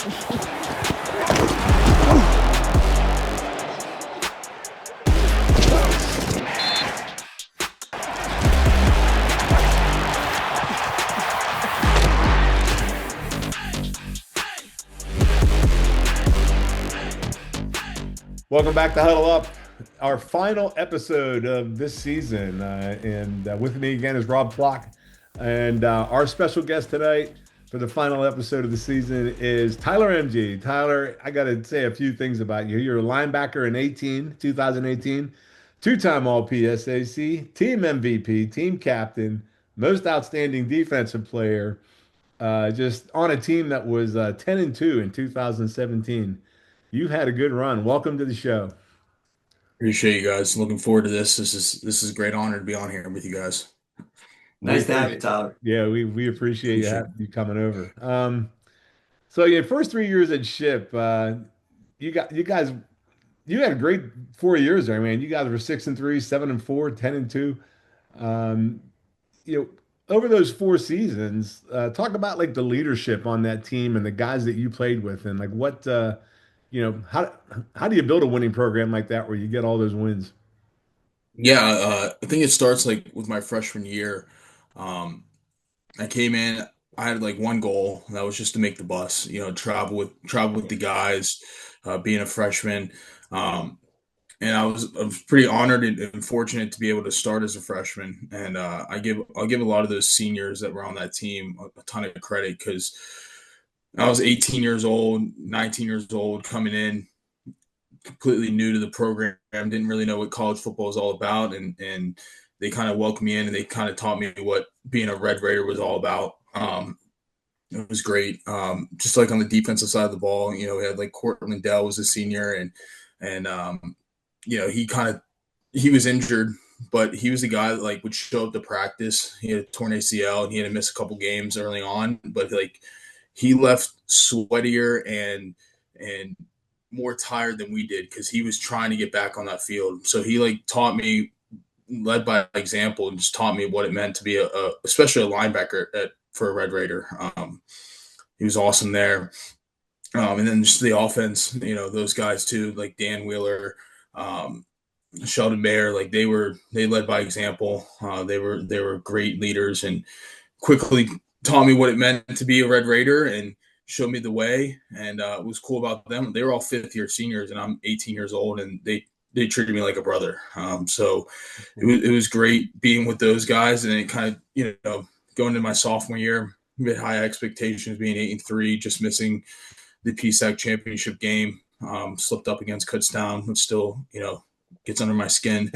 Welcome back to Huddle Up, our final episode of this season. And with me again is Rob Flock. And our special guest tonight for the final episode of the season is Tyler Emge. Tyler, I got to say a few things about you. You're a linebacker in 2018, two-time All PSAC, team MVP, team captain, most outstanding defensive player, just on a team that was 10-2 in 2017. You've had a good run. Welcome to the show. Appreciate you guys. Looking forward to this. This is a great honor to be on here with you guys. Nice to have you, Tyler. Yeah, we appreciate you coming over. So your first 3 years at Ship, you had a great 4 years there, man. You guys were 6-3, 7-4, 10-2. Um, you know, over those 4 seasons, talk about like the leadership on that team and the guys that you played with, and like what how do you build a winning program like that where you get all those wins? Yeah, I think it starts like with my freshman year. Um, I came in, I had like one goal, and that was just to make the bus. Travel with the guys, being a freshman. Um, and I was pretty honored and fortunate to be able to start as a freshman. And I'll give a lot of those seniors that were on that team a ton of credit because I was 18 years old, 19 years old, coming in completely new to the program, didn't really know what college football is all about, and they kind of welcomed me in and they kind of taught me what being a Red Raider was all about. It was great. Just like on the defensive side of the ball, we had like Cortland Dell was a senior, and he was injured, but he was a guy that like would show up to practice. He had a torn ACL and he had to miss a couple games early on, but like he left sweatier and more tired than we did because he was trying to get back on that field. So he like taught me, led by example, and just taught me what it meant to be especially a linebacker for a Red Raider. He was awesome there. And then just the offense, those guys too, like Dan Wheeler, Sheldon Mayer, like they led by example. They were great leaders and quickly taught me what it meant to be a Red Raider and showed me the way. And it was cool about them. They were all fifth-year seniors, and I'm 18 years old, and they treated me like a brother. So it was great being with those guys, and it kind of, going into my sophomore year, we had high expectations, being 8-3, just missing the PSAC championship game. Slipped up against Kutztown, which still, gets under my skin.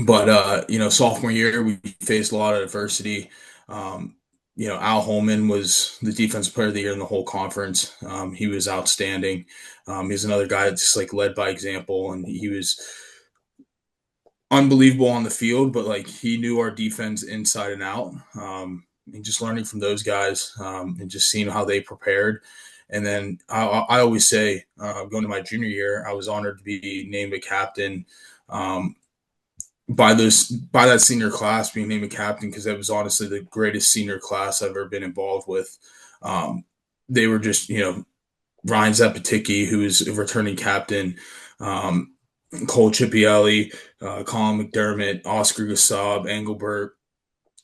But sophomore year, we faced a lot of adversity. Al Holman was the defensive player of the year in the whole conference. He was outstanding. He's another guy that's just like led by example, and he was unbelievable on the field, but like he knew our defense inside and out. And just learning from those guys and just seeing how they prepared. And then I always say, going to my junior year, I was honored to be named a captain by that senior class, being named a captain, because that was honestly the greatest senior class I've ever been involved with. They were just, Ryan Zapaticki, who is a returning captain, Cole Chipielli, Colin McDermott, Oscar Gasab, Engelbert.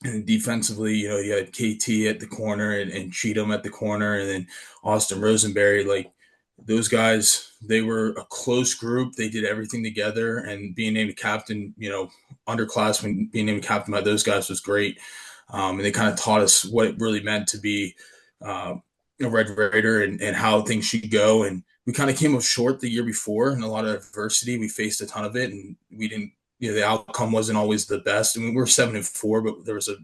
And defensively, you had KT at the corner and Cheatham at the corner, and then Austin Rosenberry. Like those guys, they were a close group. They did everything together, and being named a captain, underclassmen being named captain by those guys was great. And they kind of taught us what it really meant to be a Red Raider and how things should go. And we kind of came up short the year before in a lot of adversity. We faced a ton of it, and we didn't. The outcome wasn't always the best. I mean, we were 7-4, but there was a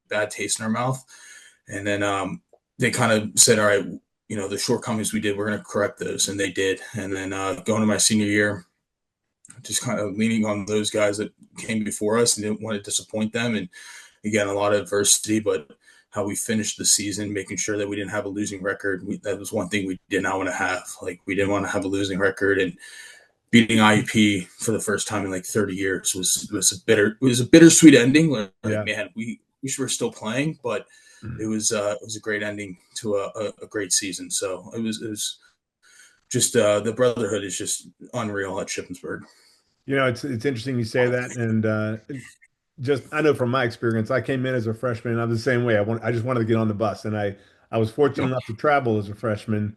bad taste in our mouth. And then they kind of said, all right, the shortcomings we did, we're going to correct those. And they did. And then going to my senior year, just kind of leaning on those guys that came before us and didn't want to disappoint them. And again, a lot of adversity, but how we finished the season, making sure that we didn't have a losing record. That was one thing we did not want to have. Like, we didn't want to have a losing record, and beating IUP for the first time in like 30 years was a bittersweet ending. Like, man, we were still playing, but it was a great ending to a great season. So it was just the brotherhood is just unreal at Shippensburg. It's interesting you say that, and just I know from my experience, I came in as a freshman, and I'm the same way. I just wanted to get on the bus, and I was fortunate Yep. enough to travel as a freshman.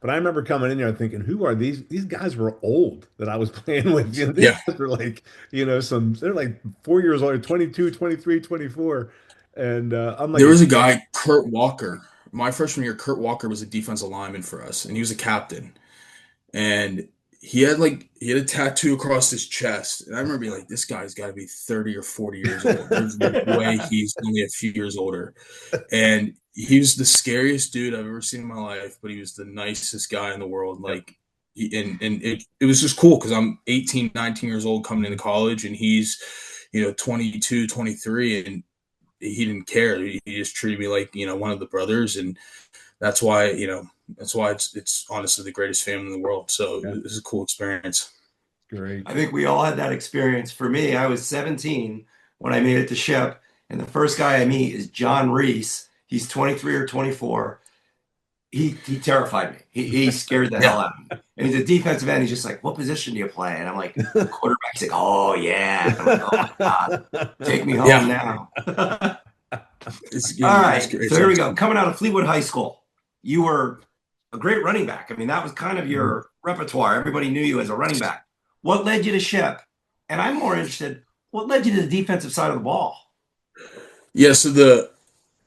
But I remember coming in there thinking, who are these? These guys were old that I was playing with. These Yeah. guys were like, they're like 4 years old, 22, 23, 24. And I'm like, There was a guy, Kurt Walker. My freshman year, Kurt Walker was a defensive lineman for us, and he was a captain. And he had a tattoo across his chest, and I remember being like, "This guy's got to be 30 or 40 years old. There's no way he's only a few years older." And he was the scariest dude I've ever seen in my life, but he was the nicest guy in the world. yep, Like, and it was just cool because I'm 18, 19 years old coming into college, and he's 22, 23, and he didn't care. He just treated me like one of the brothers, and that's why it's honestly the greatest family in the world. So yeah, it was a cool experience. great. I think we all had that experience. For me, I was 17 when I made it to Ship, and the first guy I meet is John Reese. He's 23 or 24. He terrified me. He scared the hell Yeah, out of me. And he's a defensive end. He's just like, "What position do you play?" And I'm like, "Quarterback." He's like, "Oh yeah." And I'm like, "Oh my God, take me home yeah, now." All it's right, great. so here we go. Coming out of Fleetwood High School, you were a great running back. I mean, that was kind of your repertoire. Everybody knew you as a running back. What led you to Ship? And I'm more interested, what led you to the defensive side of the ball? Yeah, so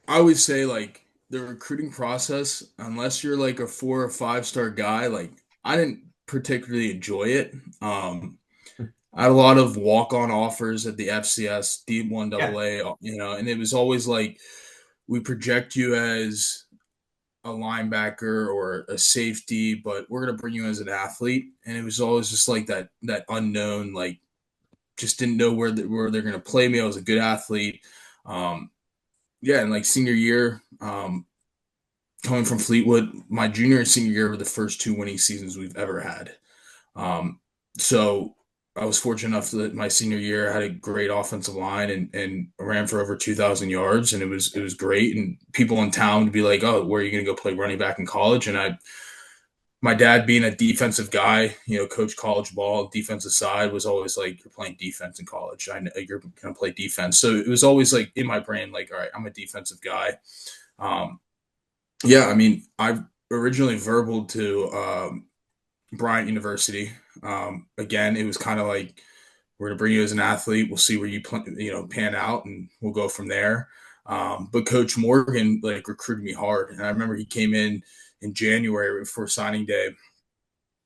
I always say like the recruiting process, unless you're like a 4 or 5 star guy, like I didn't particularly enjoy it. I had a lot of walk on offers at the FCS, D1 Yeah. AA, and it was always like we project you as a linebacker or a safety, but we're gonna bring you as an athlete. And it was always just like that unknown, like just didn't know where they're gonna play me. I was a good athlete. Um, yeah, and like senior year, coming from Fleetwood, my junior and senior year were the first 2 winning seasons we've ever had. Um, so I was fortunate enough that my senior year I had a great offensive line and ran for over 2,000 yards, and it was great. And people in town would be like, "Oh, where are you going to go play running back in college?" And my dad being a defensive guy, coach college ball, defensive side was always like, "You're playing defense in college. I know you're going to play defense." So it was always like in my brain, like, "All right, I'm a defensive guy." Um, yeah, I mean, I originally verbaled to Bryant University. Again, it was kind of like we're going to bring you as an athlete. We'll see where pan out, and we'll go from there. But Coach Morgan like recruited me hard, and I remember he came in January before signing day,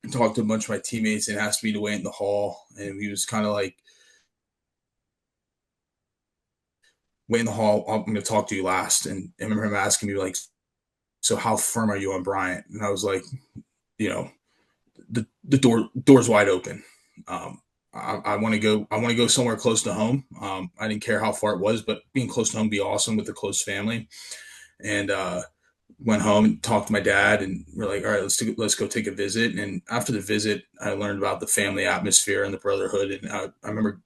and talked to a bunch of my teammates, and asked me to wait in the hall, and he was kind of like, "Wait in the hall. I'm going to talk to you last." And I remember him asking me like, "So how firm are you on Bryant?" And I was like, you know, the door's wide open. I want to go. I want to go somewhere close to home. I didn't care how far it was, but being close to home would be awesome with a close family. And went home and talked to my dad, and we're like, all right, let's go take a visit. And after the visit, I learned about the family atmosphere and the brotherhood. And I remember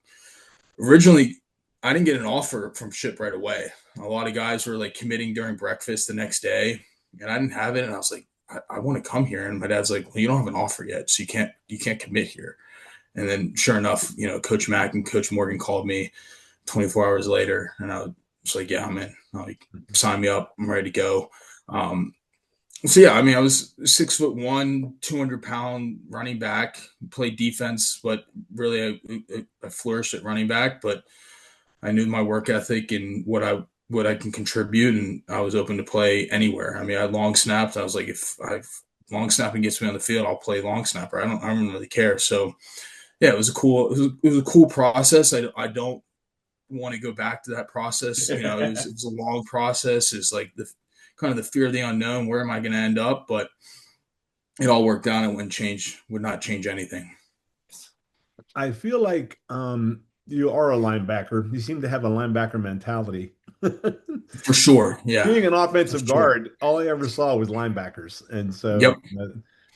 originally I didn't get an offer from Ship right away. A lot of guys were like committing during breakfast the next day, and I didn't have it. And I was like, I want to come here. And my dad's like, well, you don't have an offer yet, so you can't commit here. And then sure enough, Coach Mack and Coach Morgan called me 24 hours later, and I was like, yeah, I'm in. Like, sign me up. I'm ready to go. Um, so yeah, I mean, I was 6'1", 200-pound running back, played defense, but really I flourished at running back. But I knew my work ethic and what I can contribute, and I was open to play anywhere. I mean, I long snapped. I was like, if I've long snapping gets me on the field, I'll play long snapper. I don't really care. So yeah, it was a cool process. I don't want to go back to that process. It was a long process. It's like the kind of the fear of the unknown. Where am I going to end up? But it all worked out. It would not change anything. I feel like you are a linebacker. You seem to have a linebacker mentality. For sure. Yeah, Being an for offensive sure. guard, all I ever saw was linebackers. And so Yep.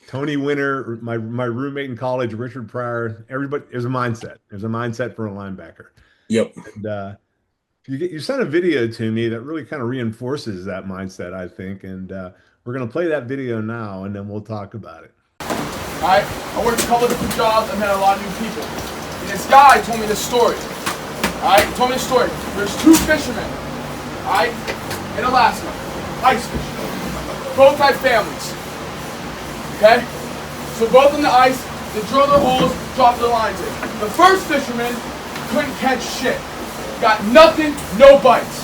Tony Winter, my roommate in college, Richard Pryor, everybody, there's a mindset. There's a mindset for a linebacker. Yep. And You sent a video to me that really kind of reinforces that mindset, I think, and we're gonna play that video now, and then we'll talk about it. All right, I worked a couple of different jobs. I met a lot of new people. And this guy told me this story. All right, he told me this story. There's two fishermen, all right, in Alaska, ice fishermen. Both had families. Okay, so both on the ice, they drill their holes, drop their lines in. The first fisherman couldn't catch shit. Got nothing, no bites.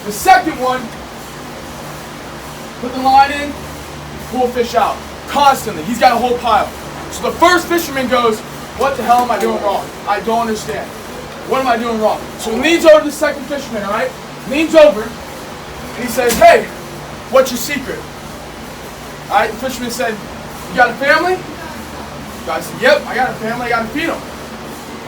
The second one put the line in, pull fish out. Constantly. He's got a whole pile. So the first fisherman goes, what the hell am I doing wrong? I don't understand. What am I doing wrong? So he leans over to the second fisherman, all right? Leans over, and he says, hey, what's your secret? All right, the fisherman said, you got a family? The guy said, yep, I got a family, I got to feed them.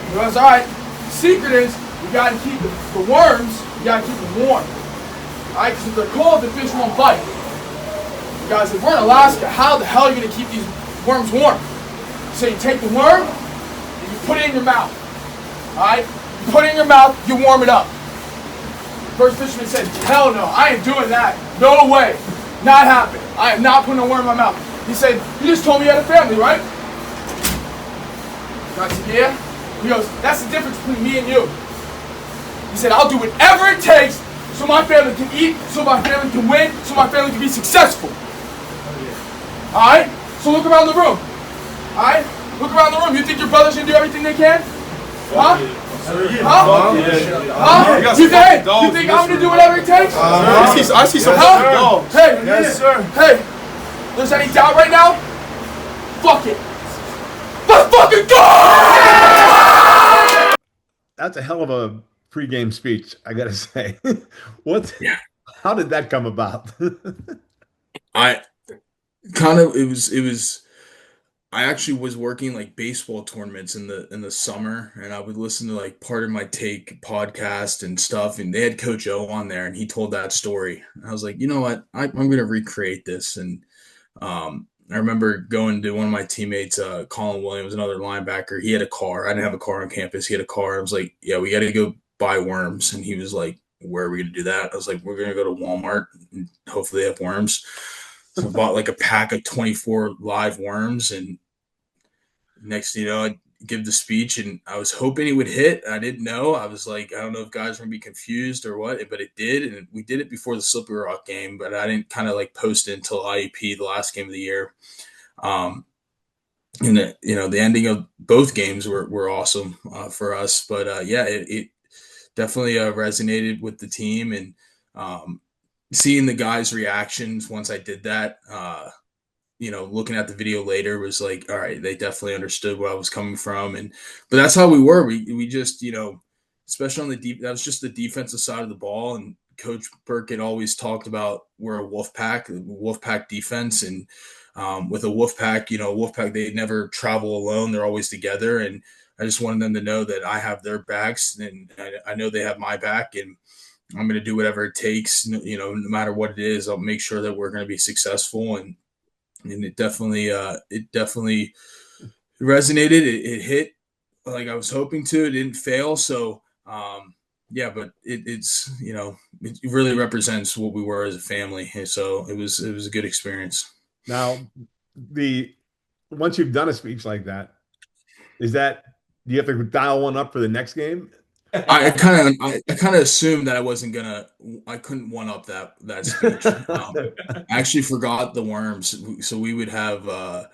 He goes, all right, the secret is you got to keep the worms, you got to keep them warm. All right, because if they're cold, the fish won't bite. The guy said, we're in Alaska, how the hell are you going to keep these worms warm? So you take the worm, and you put it in your mouth. All right, you put it in your mouth, you warm it up. First fisherman said, hell no, I ain't doing that. No way. Not happening. I am not putting a worm in my mouth. He said, you just told me you had a family, right? I said, yeah. He goes, that's the difference between me and you. He said, I'll do whatever it takes so my family can eat, so my family can win, so my family can be successful. Alright? So look around the room. Alright? Look around the room. You think your brothers can do everything they can? Huh? Huh? Huh? You think I'm gonna do whatever it takes? I see some. Huh? Hey, yes, sir. Hey, there's any doubt right now? Fuck it. Let's fucking go! That's a hell of a pregame speech, I gotta say. What? Yeah. How did that come about? I kind of it was I actually was working like baseball tournaments in the summer, and I would listen to like Part of My Take podcast and stuff, and they had Coach O on there, and he told that story. And I was like, you know what, I'm going to recreate this. And I remember going to one of my teammates, Colin Williams, another linebacker. He had a car. I didn't have a car on campus. He had a car. I was like, yeah, we got to go buy worms. And he was like, where are we going to do that? I was like, we're going to go to Walmart and hopefully they have worms. So I bought like a pack of 24 live worms, and next thing you know, I give the speech, and I was hoping it would hit. I didn't know. I was like, I don't know if guys were going to be confused or what, but it did. And we did it before the Slippery Rock game, but I didn't kind of like post it until IEP, the last game of the year. And the ending of both games were awesome for us. But yeah, it definitely resonated with the team, and seeing the guys' reactions once I did that, looking at the video later was like, all right, they definitely understood where I was coming from. But that's how we were. We just, especially on that was just the defensive side of the ball. And Coach Burkett always talked about we're a Wolfpack defense. And with a Wolfpack, they never travel alone. They're always together. And I just wanted them to know that I have their backs, and I know they have my back, and I'm going to do whatever it takes, no matter what it is. I'll make sure that we're going to be successful. And it definitely resonated. It hit like I was hoping to. It didn't fail. So, yeah, but it really represents what we were as a family. And so it was a good experience. Now, once you've done a speech like that, do you have to dial one up for the next game? I kind of assumed that I couldn't one up that speech. I actually forgot the worms. So we would have,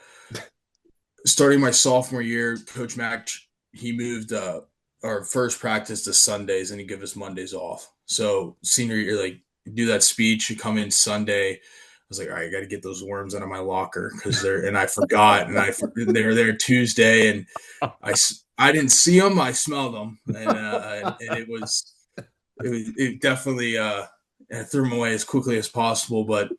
starting my sophomore year, Coach Mack, he moved our first practice to Sundays, and he give us Mondays off. So senior year, like, do that speech, you come in Sunday. I was like, all right, I got to get those worms out of my locker and I forgot, and they were there Tuesday, and I didn't see them. I smelled them, and it definitely I threw them away as quickly as possible. But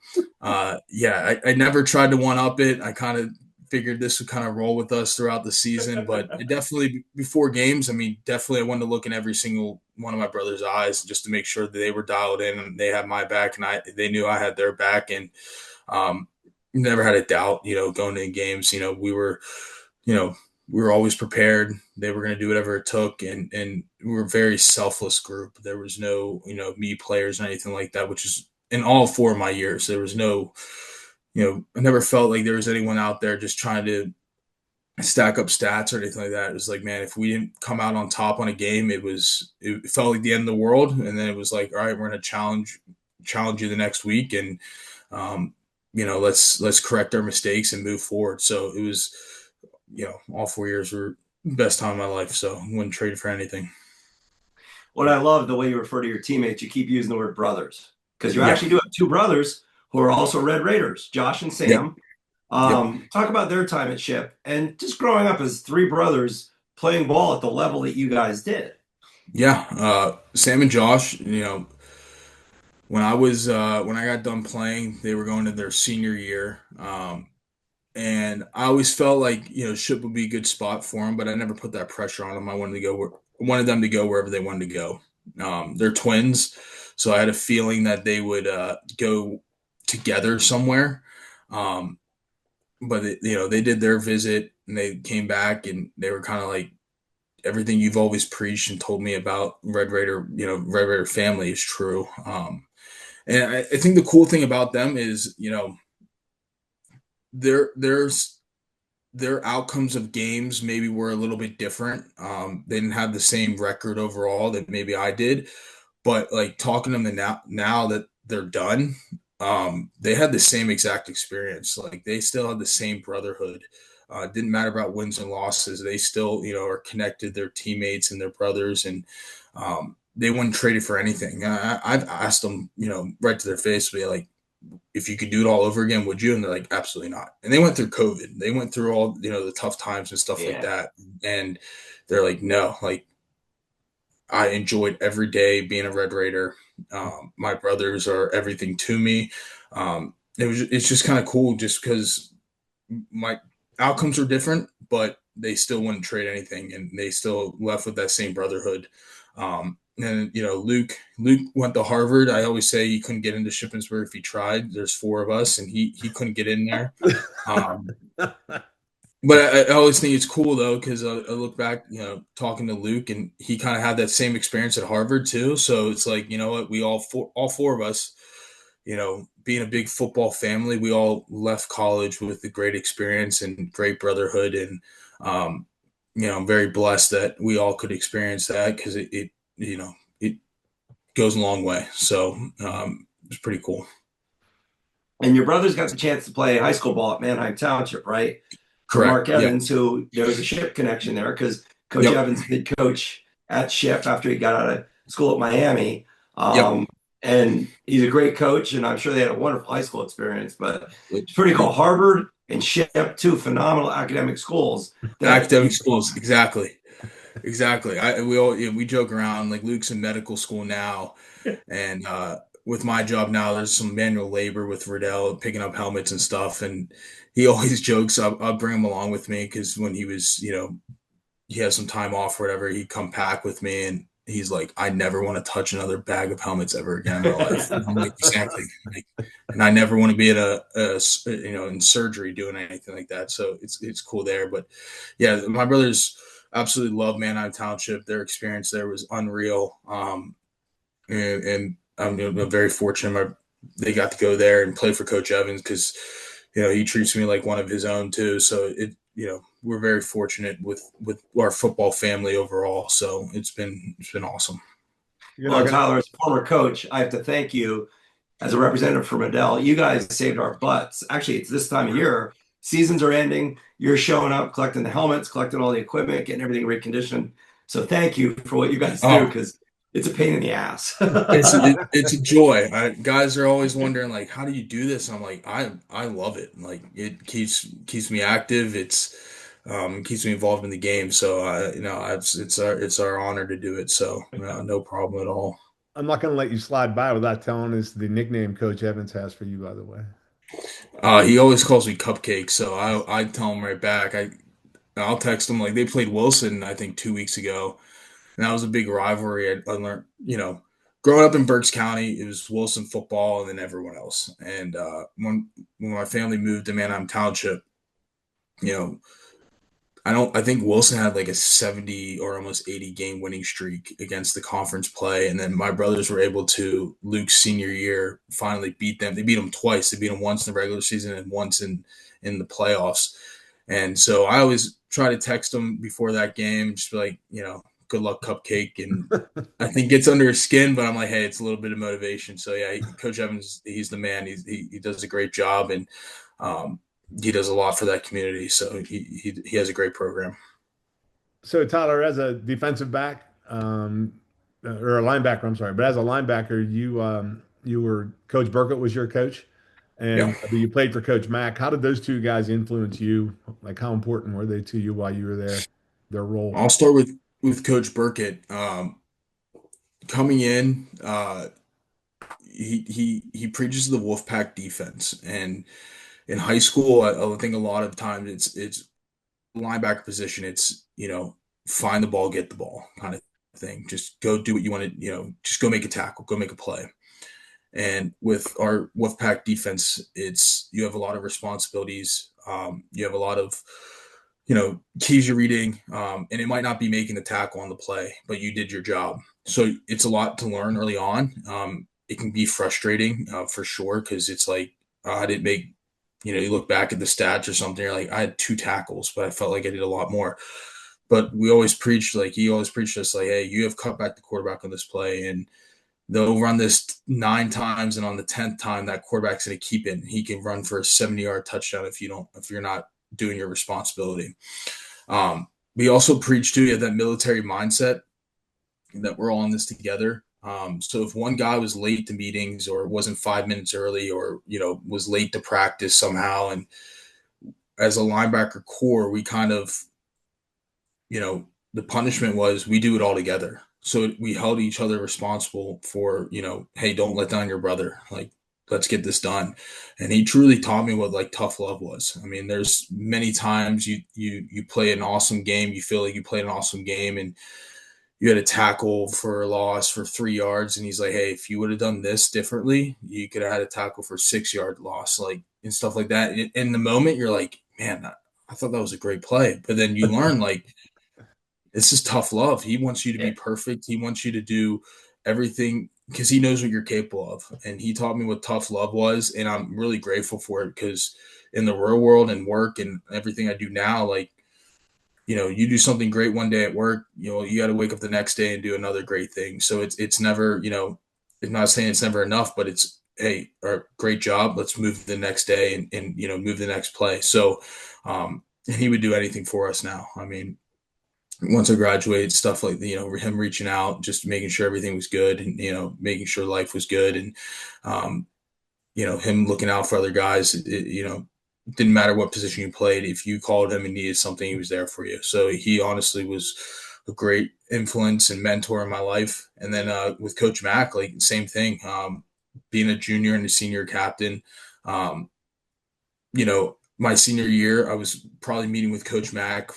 yeah, I never tried to one up it. I kind of figured this would kind of roll with us throughout the season, but it definitely before games, definitely I wanted to look in every single one of my brother's eyes just to make sure that they were dialed in and they had my back, and they knew I had their back, and never had a doubt, going in games. We were, we were always prepared. They were going to do whatever it took, and we were a very selfless group. There was no, me players or anything like that, which is in all 4 of my years. There was no, I never felt like there was anyone out there just trying to stack up stats or anything like that. It was like, man, if we didn't come out on top on a game, it felt like the end of the world. And then it was like, all right, we're going to challenge you the next week, and let's correct our mistakes and move forward. So it was, all 4 years were the best time of my life. So I wouldn't trade it for anything. What I love the way you refer to your teammates, you keep using the word brothers, because you actually do have 2 brothers who are also Red Raiders, Josh and Sam. Talk about their time at Ship and just growing up as 3 brothers playing ball at the level that you guys did. Yeah. Sam and Josh, when I got done playing, they were going to their senior year. And I always felt like, Ship would be a good spot for them, but I never put that pressure on them. I wanted them to go wherever they wanted to go. They're twins, so I had a feeling that they would go together somewhere. But they did their visit and they came back and they were kind of like, everything you've always preached and told me about Red Raider family is true. And I think the cool thing about them is, their outcomes of games maybe were a little bit different. They didn't have the same record overall that maybe I did, but like talking to them now that they're done, they had the same exact experience. Like they still had the same brotherhood. Didn't matter about wins and losses. They still, are connected, their teammates and their brothers, and they wouldn't trade it for anything. I've asked them, right to their face, be like, if you could do it all over again, would you? And they're like, absolutely not. And they went through COVID. They went through all, the tough times and stuff like that. And they're like, no, like I enjoyed every day being a Red Raider. My brothers are everything to me. It's just kind of cool just because my outcomes are different, but they still wouldn't trade anything and they still left with that same brotherhood. And Luke went to Harvard. I always say he couldn't get into Shippensburg if he tried. There's 4 of us, and he couldn't get in there. But I always think it's cool though, because I look back, talking to Luke, and he kind of had that same experience at Harvard too. So it's like, what, we all 4 of us, being a big football family, we all left college with a great experience and great brotherhood, and I'm very blessed that we all could experience that because it goes a long way. So it's pretty cool. And your brothers got the chance to play high school ball at Manheim Township, right? Correct. Mark Evans, who there was a Ship connection there because Coach Evans did coach at Ship after he got out of school at Miami. And he's a great coach, and I'm sure they had a wonderful high school experience. But it's pretty cool. Harvard and Ship, 2 phenomenal academic schools. Exactly. We joke around, like Luke's in medical school now, and with my job now, there's some manual labor with Riddell picking up helmets and stuff, and he always jokes I'll bring him along with me because when he was, he has some time off or whatever, he'd come pack with me, and he's like, I never want to touch another bag of helmets ever again in my life. And I'm like, exactly. And I never want to be at in surgery doing anything like that. So it's cool there. But yeah, my brothers absolutely love Manheim Township. Their experience there was unreal. And I'm very fortunate they got to go there and play for Coach Evans because, he treats me like one of his own too. So we're very fortunate with our football family overall. So it's been awesome. Well, Tyler, as a former coach, I have to thank you as a representative for Riddell. You guys saved our butts. Actually, it's this time of year. Seasons are ending. You're showing up, collecting the helmets, collecting all the equipment, getting everything reconditioned. So thank you for what you guys do because it's a pain in the ass. It's a joy. Guys are always wondering, like, how do you do this? And I'm like, I love it. Like, it keeps me active. It's keeps me involved in the game. So it's our honor to do it. So no problem at all. I'm not going to let you slide by without telling us the nickname Coach Evans has for you, by the way. He always calls me Cupcake, so I tell him right back. I'll text him, like, they played Wilson, I think 2 weeks ago. And that was a big rivalry. I learned, growing up in Berks County, it was Wilson football and then everyone else. And when my family moved to Manheim Township, I think Wilson had like a 70 or almost 80 game winning streak against the conference play. And then my brothers were able to, Luke's senior year, finally beat them. They beat them twice. They beat them once in the regular season and once in the playoffs. And so I always try to text them before that game, just be like, good luck, cupcake. And I think gets under his skin, but I'm like, hey, it's a little bit of motivation. So yeah, Coach Evans, he's the man. He does a great job, and he does a lot for that community. So he has a great program. So Tyler, as a defensive back, or a linebacker, I'm sorry, but as a linebacker, you were Coach Burkett was your coach, Yeah, and you played for Coach Mack. How did those two guys influence you? Like, how important were they to you while you were there? Their role. I'll start with Coach Burkett. Coming in, he preaches the Wolfpack defense, and in high school, I think a lot of times it's linebacker position. It's find the ball, get the ball kind of thing. Just go do what you want to. Just go make a tackle, go make a play. And with our Wolfpack defense, it's you have a lot of responsibilities. You have a lot of keys you're reading, and it might not be making the tackle on the play, but you did your job. So it's a lot to learn early on. It can be frustrating for sure because it's like I didn't make. You look back at the stats or something, you're like, I had 2 tackles, but I felt like I did a lot more. But we always preached, like he always preached us, like, hey, you have cut back the quarterback on this play, and they'll run this 9 times, and on the 10th time, that quarterback's going to keep it. He can run for a 70-yard touchdown if you're not doing your responsibility. We also preach to you that military mindset, that we're all in this together. So if one guy was late to meetings or wasn't 5 minutes early or, was late to practice somehow, and as a linebacker core, we kind of, the punishment was we do it all together. So we held each other responsible for, hey, don't let down your brother. Like, let's get this done. And he truly taught me what like tough love was. I mean, there's many times you play an awesome game. You feel like you played an awesome game, and you had a tackle for a loss for 3 yards, and he's like, hey, if you would have done this differently, you could have had a tackle for 6-yard loss, like, and stuff like that. In the moment, you're like, man, I thought that was a great play. But then you learn, like, this is tough love. He wants you to be perfect. He wants you to do everything because he knows what you're capable of. And he taught me what tough love was. And I'm really grateful for it because in the real world and work and everything I do now, like, you do something great one day at work, you got to wake up the next day and do another great thing. So it's never, I'm not saying it's never enough, but it's, hey, great job. Let's move to the next day and move the next play. So, and he would do anything for us now. I mean, once I graduated, stuff like, him reaching out, just making sure everything was good and, making sure life was good. And, him looking out for other guys, didn't matter what position you played. If you called him and needed something, he was there for you. So he honestly was a great influence and mentor in my life. And then with Coach Mack, like same thing, being a junior and a senior captain, my senior year, I was probably meeting with Coach Mack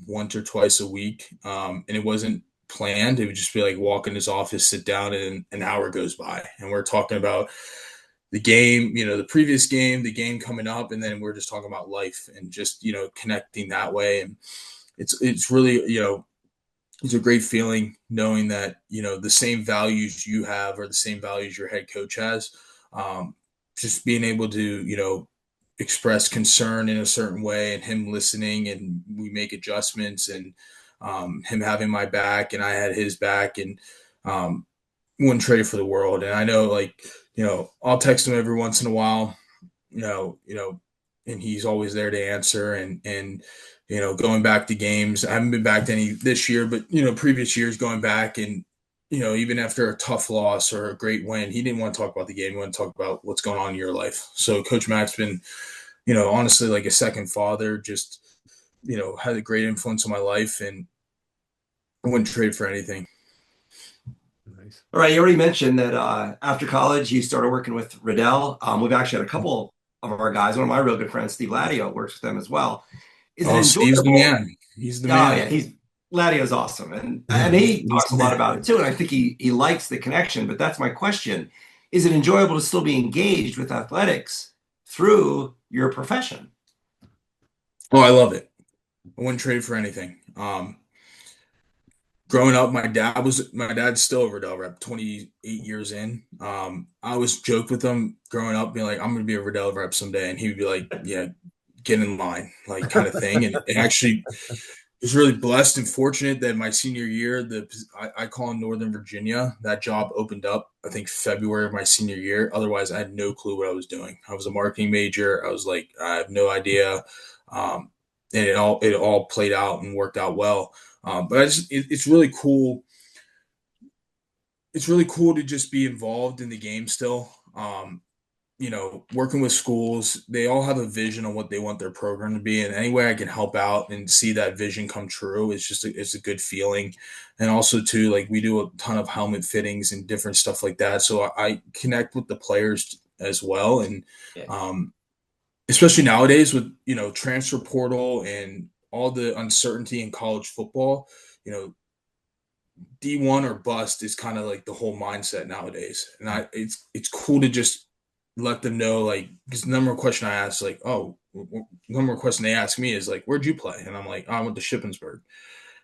once or twice a week. And it wasn't planned. It would just be like walk in his office, sit down, and an hour goes by. And we're talking about the game, the previous game, the game coming up, and then we're just talking about life and just, connecting that way. And it's really, it's a great feeling knowing that, the same values you have or the same values your head coach has, just being able to, express concern in a certain way and him listening and we make adjustments and him having my back and I had his back and wouldn't trade for the world. And I know like, I'll text him every once in a while, and he's always there to answer and, going back to games. I haven't been back to any this year, but, previous years going back and, even after a tough loss or a great win, he didn't want to talk about the game. He wanted to talk about what's going on in your life. So Coach Mack's been, honestly like a second father, just, had a great influence on my life and I wouldn't trade for anything. Nice. All right. You already mentioned that after college, you started working with Riddell. We've actually had a couple of our guys. One of my real good friends, Steve Ladio, works with them as well. Steve's the man. He's the man. Yeah, Ladio's awesome. And he talks a lot about it too. And I think he likes the connection. But that's my question. Is it enjoyable to still be engaged with athletics through your profession? Oh, I love it. I wouldn't trade for anything. Growing up, my dad's still a Riddell rep, 28 years in. I always joked with him growing up, being like, I'm gonna be a Riddell rep someday, and he would be like, yeah, get in line, like kind of thing. And actually was really blessed and fortunate that my senior year, I call in Northern Virginia, that job opened up, I think February of my senior year. Otherwise, I had no clue what I was doing. I was a marketing major. I was like, I have no idea. And it all played out and worked out well. But it's really cool. It's really cool to just be involved in the game still. Working with schools, they all have a vision on what they want their program to be, and any way I can help out and see that vision come true, it's a good feeling. And also too, like we do a ton of helmet fittings and different stuff like that, so I connect with the players as well. And Yeah. especially nowadays with transfer portal and all the uncertainty in college football, you know D1 or bust is kind of like the whole mindset nowadays. And it's cool to just let them know, like, because the number one question I ask, like, number one question they ask me is like, where'd you play? And I'm like, I went to Shippensburg.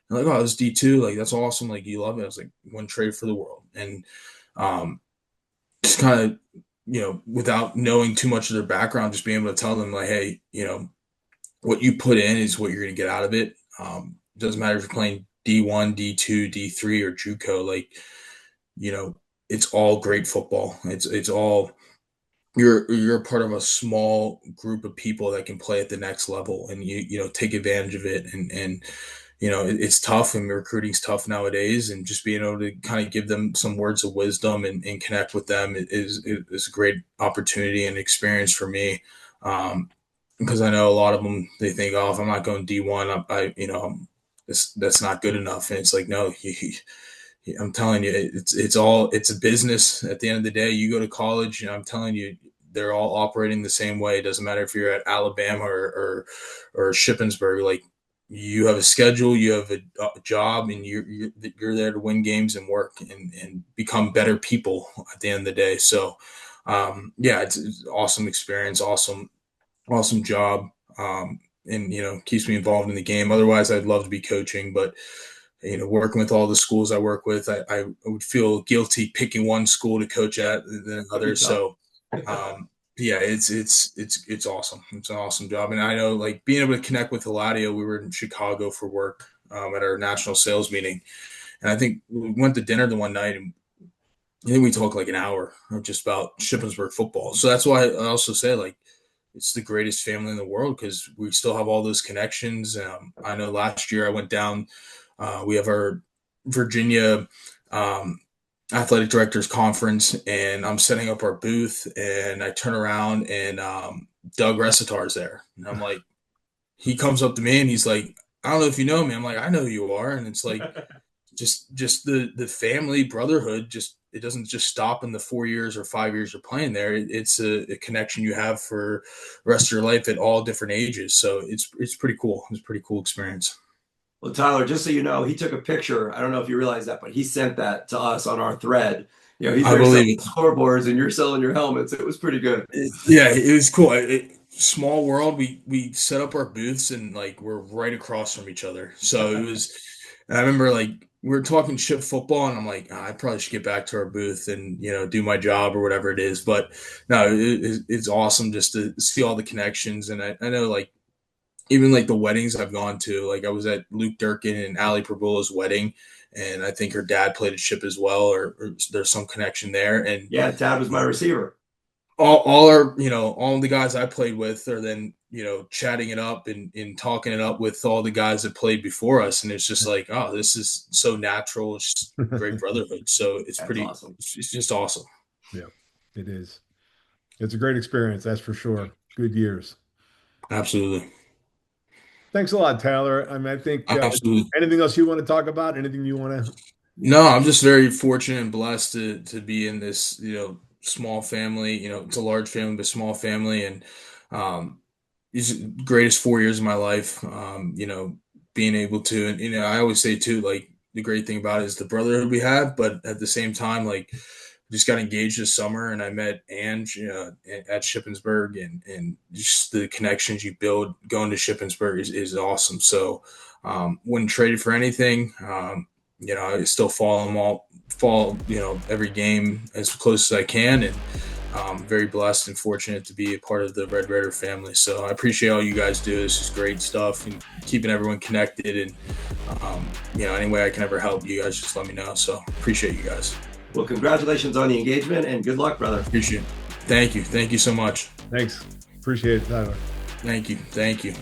They're like, oh, this D2, like that's awesome, like you love it. I was like, wouldn't trade for the world. And just kind of, without knowing too much of their background, just being able to tell them like, hey, what you put in is what you're going to get out of it. Doesn't matter if you're playing D1, D2, D3, or JUCO. Like, it's all great football. It's all you're a part of a small group of people that can play at the next level, and take advantage of it. And it's tough, and recruiting's tough nowadays. And just being able to kind of give them some words of wisdom and connect with them is a great opportunity and experience for me. Because I know a lot of them, they think, oh, if I'm not going D1, that's not good enough. And it's like, no, I'm telling you, it's a business. At the end of the day, you go to college, and I'm telling you, they're all operating the same way. It doesn't matter if you're at Alabama or Shippensburg. Like, you have a schedule, you have a job, and you're there to win games and work and become better people at the end of the day. So, it's an awesome experience, awesome job, and keeps me involved in the game. Otherwise, I'd love to be coaching, but working with all the schools I work with, I would feel guilty picking one school to coach at than others. So it's awesome. It's an awesome job. And I know, like, being able to connect with Eladio, we were in Chicago for work at our national sales meeting, and I think we went to dinner the one night, and I think we talked like an hour just about Shippensburg football. So that's why I also say, like, it's the greatest family in the world, because we still have all those connections. I know last year I went down. We have our Virginia athletic directors conference, and I'm setting up our booth, and I turn around, and Doug Resitar's there, and I'm like, he comes up to me and he's like, I don't know if you know me. I'm like, I know who you are. And it's like, just the family brotherhood, just it doesn't just stop in the 4 years or 5 years you're playing there. It's a connection you have for the rest of your life at all different ages. So it's pretty cool. It's a pretty cool experience. Well, Tyler, just so you know, he took a picture. I don't know if you realize that, but he sent that to us on our thread. He's I there selling believe scoreboards, and you're selling your helmets. It was pretty good. Yeah, it was cool. Small world. We set up our booths, and like we're right across from each other. So it was. And I remember, like, we were talking ship football, and I'm like, I probably should get back to our booth and do my job or whatever it is. But no, it's awesome just to see all the connections. And I know, like, even like the weddings I've gone to, like I was at Luke Durkin and Ali Prabula's wedding, and I think her dad played at Ship as well, or there's some connection there. And Yeah, Tad was my receiver. all the guys I played with are then chatting it up and talking it up with all the guys that played before us, and it's just like, oh, this is so natural. It's just great brotherhood. So it's That's pretty awesome. It's just awesome. Yeah, it is. It's a great experience, that's for sure. Good years. Absolutely. Thanks a lot, Tyler. I mean, I think Absolutely. anything else you want to talk about? Anything you want to? No, I'm just very fortunate and blessed to be in this, small family. It's a large family, but small family. And these are the greatest 4 years of my life. Being able to, and I always say too, like, the great thing about it is the brotherhood we have, but at the same time, like, just got engaged this summer, and I met Ange at Shippensburg, and just the connections you build going to Shippensburg is awesome. So wouldn't trade it for anything. I still follow every game as close as I can, and very blessed and fortunate to be a part of the Red Raider family. So I appreciate all you guys do. This is great stuff, and keeping everyone connected. And any way I can ever help you guys, just let me know. So appreciate you guys. Well, congratulations on the engagement, and good luck, brother. Appreciate it. Thank you so much. Thanks. Appreciate it, Tyler. Thank you.